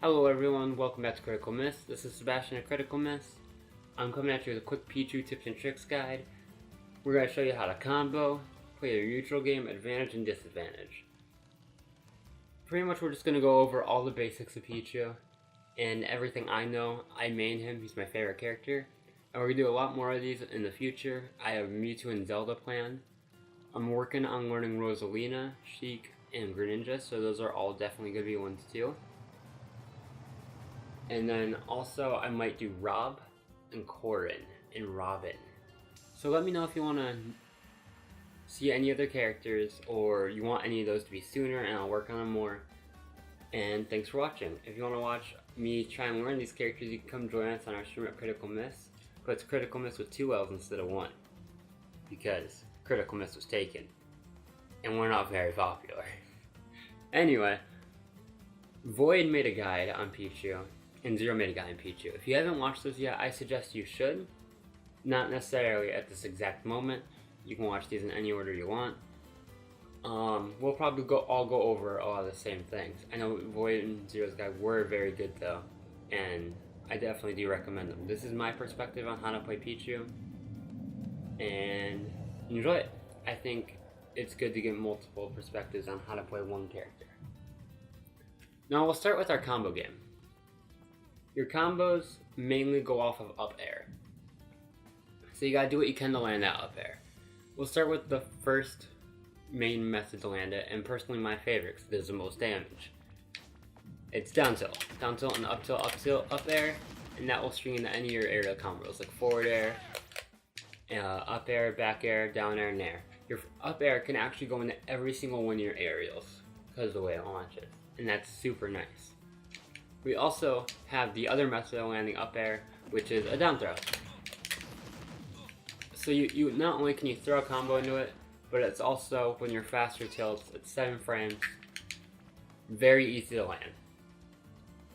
Hello everyone, welcome back to CriticalMiss. This is Sebastian at CriticalMiss. I'm coming at you with a quick Pichu tips and tricks guide. We're going to show you how to combo, play your neutral game, advantage and disadvantage. Pretty much we're just going to go over all the basics of Pichu and everything I know. I main him, he's my favorite character. And we're going to do a lot more of these in the future. I have Mewtwo and Zelda planned. I'm working on learning Rosalina, Sheik, and Greninja, so those are all definitely going to be ones too. And then also I might do Rob and Corin and Robin. So let me know if you want to see any other characters or you want any of those to be sooner, and I'll work on them more. And thanks for watching. If you want to watch me try and learn these characters, you can come join us on our stream at CriticalMiss. But it's CriticalMiss with 2 L's instead of 1. Because CriticalMiss was taken. And we're not very popular. Anyway, Void made a guide on Pichu. And Zero made a guide on Pichu. If you haven't watched those yet, I suggest you should. Not necessarily at this exact moment. You can watch these in any order you want. We'll probably all go over a lot of the same things. I know Void and Zero's guide were very good though, and I definitely do recommend them. This is my perspective on how to play Pichu, and enjoy it. I think it's good to get multiple perspectives on how to play one character. Now we'll start with our combo game. Your combos mainly go off of up air. So you gotta do what you can to land that up air. We'll start with the first main method to land it, and personally my favorite because it does the most damage. It's down tilt. Down tilt and up tilt, up air, and that will string into any of your aerial combos like forward air, up air, back air, down air, and air. Your up air can actually go into every single one of your aerials because of the way it launches, and that's super nice. We also have the other method of landing up air, which is a down throw. So you not only can you throw a combo into it, but it's also, when you're faster tilts, it's 7 frames, very easy to land.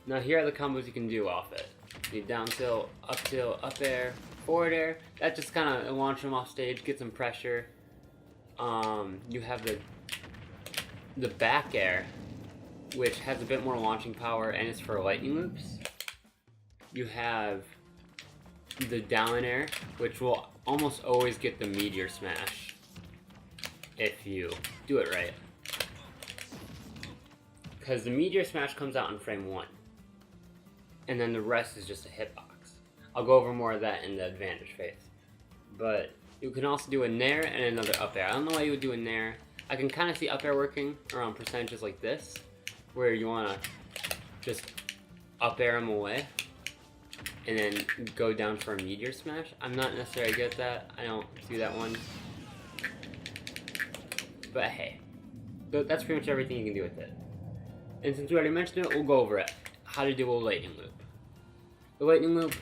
Now here are the combos you can do off it. You down tilt, up air, forward air. That just kind of launch them off stage, get some pressure. You have the back air, which has a bit more launching power and is for lightning loops. You have the down air, which will almost always get the meteor smash if you do it right. Because the meteor smash comes out in frame 1, and then the rest is just a hitbox. I'll go over more of that in the advantage phase. But you can also do a nair and another up air. I don't know why you would do a nair. I can kind of see up air working around percentages like this, where you want to just up air them away and then go down for a meteor smash. I'm not necessarily good at that. I don't do that one. But hey, that's pretty much everything you can do with it. And since we already mentioned it, we'll go over it. How to do a lightning loop. The lightning loop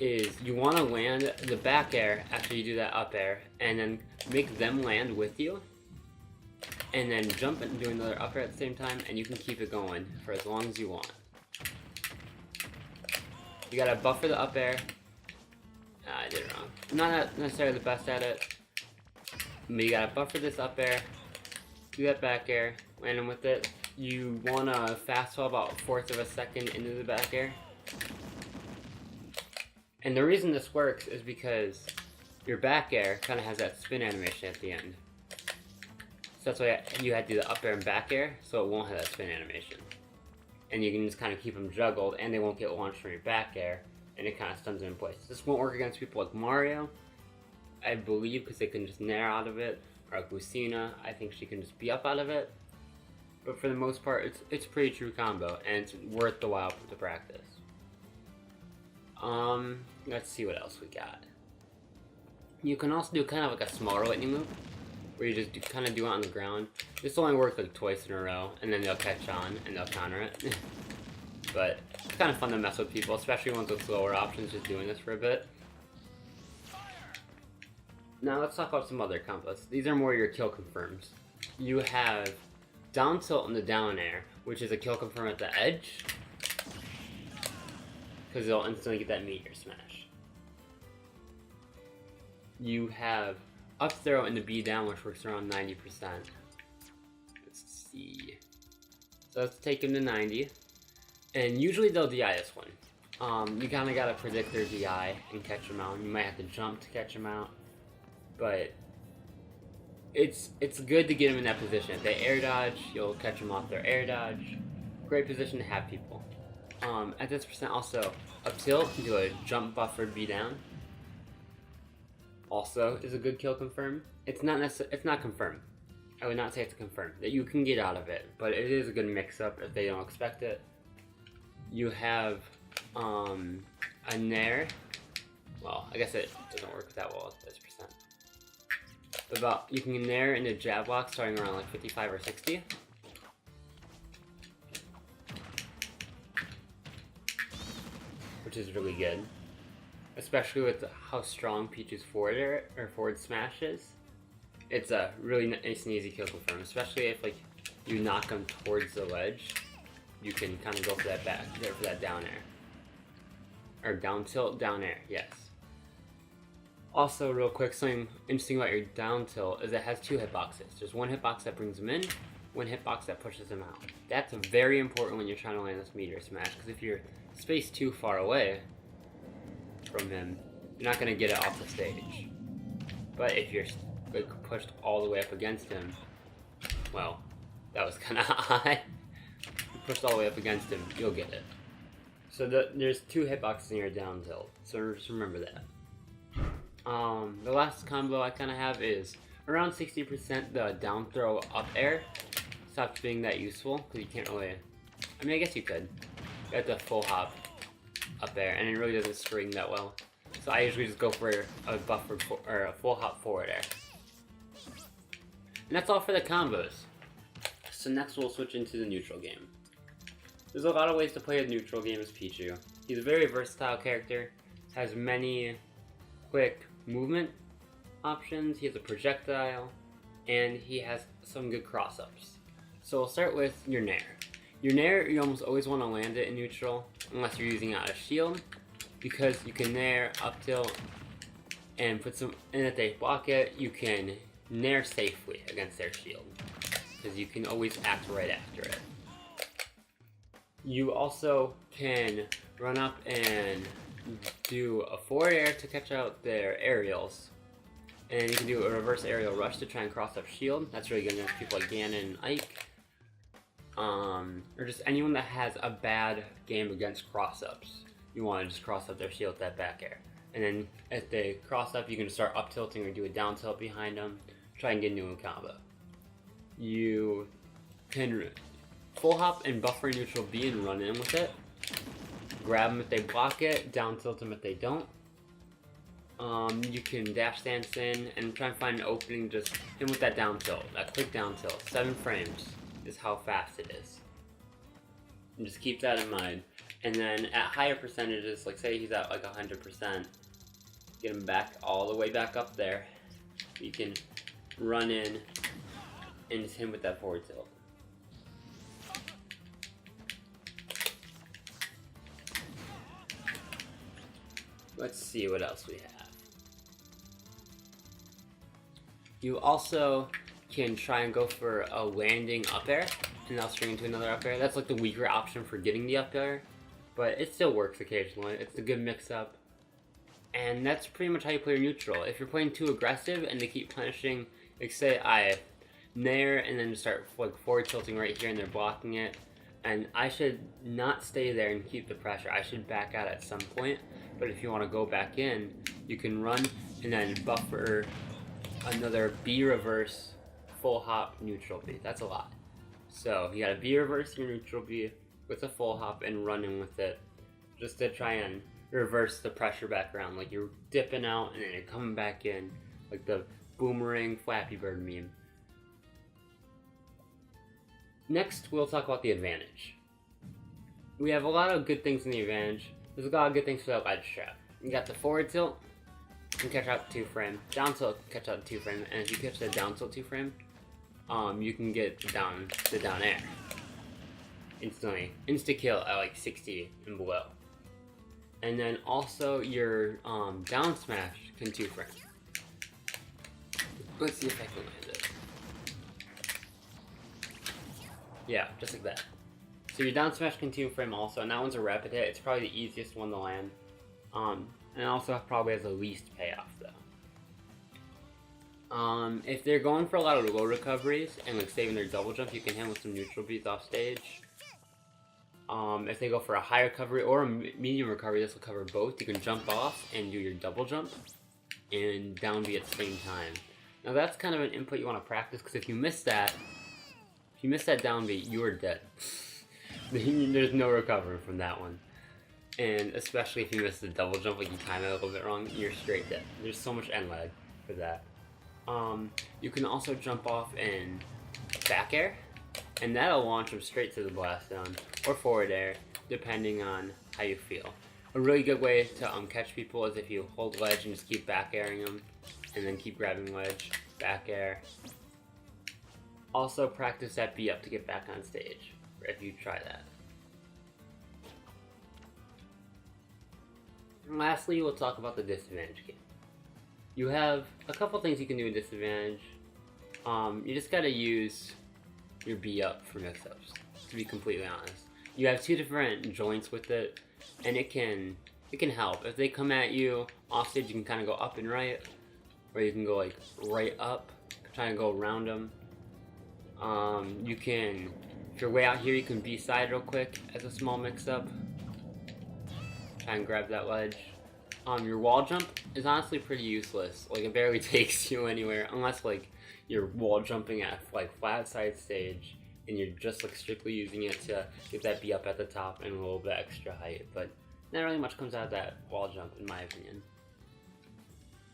is you want to land the back air after you do that up air, and then make them land with you, and then jump and do another up air at the same time, and you can keep it going for as long as you want. You gotta buffer the up air. I did it wrong. I'm not necessarily the best at it, but you gotta buffer this up air, do that back air, land them with it. You wanna fastball about 1/4 of a second into the back air. And the reason this works is because your back air kind of has that spin animation at the end. So that's why you had to do the up air and back air, so it won't have that spin animation. And you can just kind of keep them juggled, and they won't get launched from your back air, and it kind of stuns them in place. This won't work against people like Mario, I believe, because they can just nair out of it, or like Lucina, I think she can just be up out of it. But for the most part, it's a pretty true combo, and it's worth the while to practice. Let's see what else we got. You can also do kind of like a smaller lightning loop, where you just kind of do it on the ground. This only works like twice in a row, and then they'll catch on and they'll counter it. But it's kind of fun to mess with people, especially ones with slower options, just doing this for a bit. Now let's talk about some other combos. These are more your kill confirms. You have down tilt and the down air, which is a kill confirm at the edge, because they'll instantly get that meteor smash. You have up throw and the B down, which works around 90%. Let's see. So let's take him to 90. And usually they'll DI this one. You kind of gotta predict their DI and catch them out. You might have to jump to catch them out, but it's good to get them in that position. If they air dodge, you'll catch them off their air dodge. Great position to have people. At this percent also, up tilt, do a jump buffered B down. Also is a good kill confirm. It's not confirmed. I would not say it's a confirm. That you can get out of it, but it is a good mix up if they don't expect it. You have a nair. Well, I guess it doesn't work that well at this percent. But you can nair into jab block starting around like 55 or 60. Which is really good. Especially with how strong Pichu's forward smash is. It's a really nice and easy kill confirm, especially if like you knock them towards the ledge. You can kind of go for that for that down air. Or down tilt, down air, yes. Also, real quick, something interesting about your down tilt is it has two hitboxes. There's one hitbox that brings them in, one hitbox that pushes them out. That's very important when you're trying to land this meteor smash, because if you're spaced too far away from him, you're not going to get it off the stage. But if you're like, pushed all the way up against him, well, that was kind of high. Pushed all the way up against him, you'll get it. So there's two hitboxes in your down tilt, so just remember that. The last combo I kind of have is around 60% the down throw up air. Stops being that useful, because you can't really, I mean I guess you could. You have to full hop up air, and it really doesn't spring that well. So I usually just go for a buffered or a full hop forward air. And that's all for the combos. So next we'll switch into the neutral game. There's a lot of ways to play a neutral game as Pichu. He's a very versatile character, has many quick movement options, he has a projectile, and he has some good cross-ups. So we'll start with your nair. Your nair, you almost always want to land it in neutral, unless you're using it out of shield, because you can nair up tilt and put some, and if they block it, you can nair safely against their shield, because you can always act right after it. You also can run up and do a forward air to catch out their aerials, and you can do a reverse aerial rush to try and cross up shield. That's really good against people like Ganon and Ike, or just anyone that has a bad game against cross-ups. You want to just cross up their shield with that back air, and then if they cross up, you can start up tilting or do a down tilt behind them, try and get into a combo. You can full hop and buffer neutral B and run in with it. Grab them if they block it, down tilt them if they don't. You can dash dance in and try and find an opening just in with that down tilt, that quick down tilt. 7 frames is how fast it is. And just keep that in mind. And then at higher percentages, like say he's at like 100%, get him back all the way back up there. You can run in and just hit him with that forward tilt. Let's see what else we have. You also can try and go for a landing up air, and that'll string into another up air. That's like the weaker option for getting the up air, but it still works occasionally. It's a good mix-up. And that's pretty much how you play your neutral. If you're playing too aggressive and they keep punishing, like say I nair and then start like forward tilting right here and they're blocking it, and I should not stay there and keep the pressure. I should back out at some point. But if you want to go back in, you can run and then buffer another B reverse full hop neutral B. That's a lot. So you got a B reverse your neutral B with a full hop and run in with it, just to try and reverse the pressure back around. Like you're dipping out and then you're coming back in, like the boomerang Flappy Bird meme. Next, we'll talk about the advantage. We have a lot of good things in the advantage. There's a lot of good things for that ledge trap. You got the forward tilt, you can catch out 2 frame. Down tilt, catch out 2 frame. And if you catch the down tilt 2 frame, you can get the down air instantly. Insta kill at like 60 and below. And then also your down smash can 2 frame. Let's see if I can land it. Yeah, just like that. So your down smash continue frame also, and that one's a rapid hit. It's probably the easiest one to land. And also probably has the least payoff though. If they're going for a lot of low recoveries and like saving their double jump, you can hit with some neutral beats off stage. If they go for a high recovery or a medium recovery, this will cover both. You can jump off and do your double jump and down B at the same time. Now that's kind of an input you want to practice, because if you miss that down B, you are dead. There's no recovering from that one. And especially if you miss the double jump, like you time it a little bit wrong, you're straight dead. There's so much end lag for that. You can also jump off and back air, and that'll launch them straight to the blast zone, or forward air, depending on how you feel. A really good way to catch people is if you hold ledge and just keep back airing them, and then keep grabbing ledge, back air. Also practice that B up to get back on stage, if you try that. And lastly, we'll talk about the disadvantage game. You have a couple things you can do in disadvantage. You just gotta use your B up for mix-ups, to be completely honest. You have two different joints with it, and it can help. If they come at you off stage, you can kind of go up and right, or you can go like right up, trying to go around them. You can, if you're way out here, you can B side real quick as a small mix-up. Try and grab that ledge. Your wall jump is honestly pretty useless. Like, it barely takes you anywhere, unless like you're wall jumping at like flat side stage and you're just like strictly using it to get that B up at the top and a little bit extra height. But not really much comes out of that wall jump, in my opinion.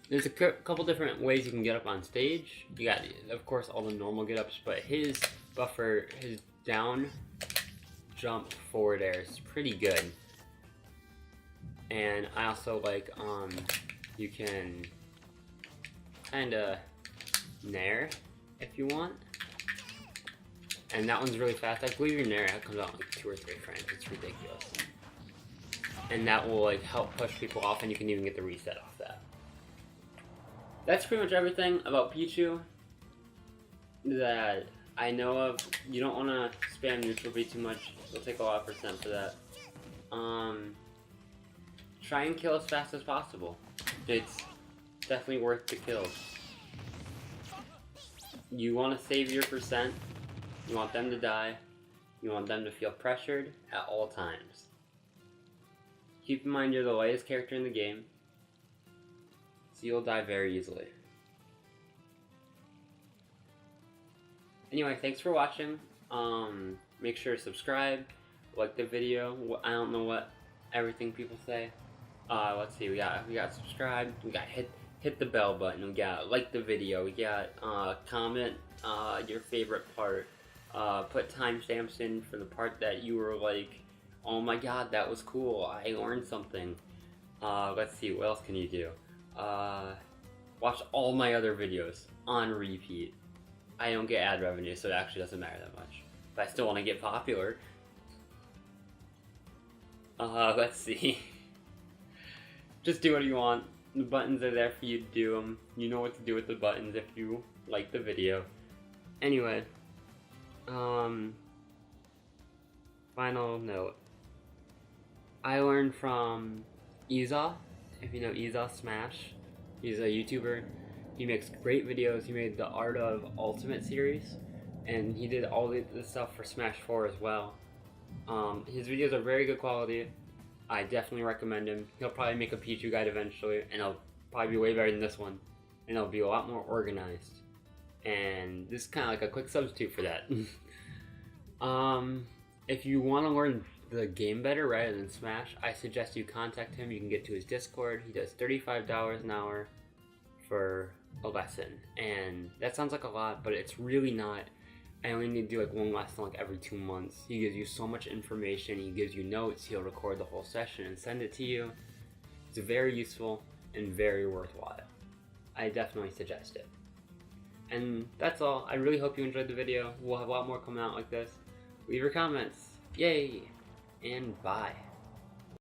There's a couple different ways you can get up on stage. You got, of course, all the normal get ups, but his buffer, his down jump forward air is pretty good. And I also like, you can kinda nair if you want. And that one's really fast. I believe your nair comes out in like 2 or 3 frames. It's ridiculous. And that will like help push people off, and you can even get the reset off that. That's pretty much everything about Pichu that I know of. You don't want to spam neutral B too much. It'll take a lot of percent for that. Try and kill as fast as possible. It's definitely worth the kills. You want to save your percent. You want them to die. You want them to feel pressured at all times. Keep in mind you're the lightest character in the game, so you'll die very easily. Anyway, thanks for watching. Make sure to subscribe, like the video. I don't know what everything people say. Let's see, we got subscribe, we got hit the bell button, we got like the video, we got comment your favorite part, put timestamps in for the part that you were like, oh my god, that was cool, I learned something. Let's see, what else can you do? Watch all my other videos on repeat. I don't get ad revenue, so it actually doesn't matter that much, but I still want to get popular. Let's see. Just do what you want. The buttons are there for you to do them. You know what to do with the buttons if you like the video. Anyway, final note. I learned from Iza, if you know Iza Smash. He's a YouTuber. He makes great videos. He made the Art of Ultimate series, and he did all the stuff for Smash 4 as well. His videos are very good quality. I definitely recommend him. He'll probably make a Pichu guide eventually, and it'll probably be way better than this one. And it'll be a lot more organized. And this is kind of like a quick substitute for that. If you want to learn the game better rather than Smash, I suggest you contact him. You can get to his Discord. He does $35 an hour for a lesson. And that sounds like a lot, but it's really not. I only need to do like one lesson like every 2 months. He gives you so much information. He gives you notes. He'll record the whole session and send it to you. It's very useful and very worthwhile. I definitely suggest it. And that's all. I really hope you enjoyed the video. We'll have a lot more coming out like this. Leave your comments. Yay! And bye.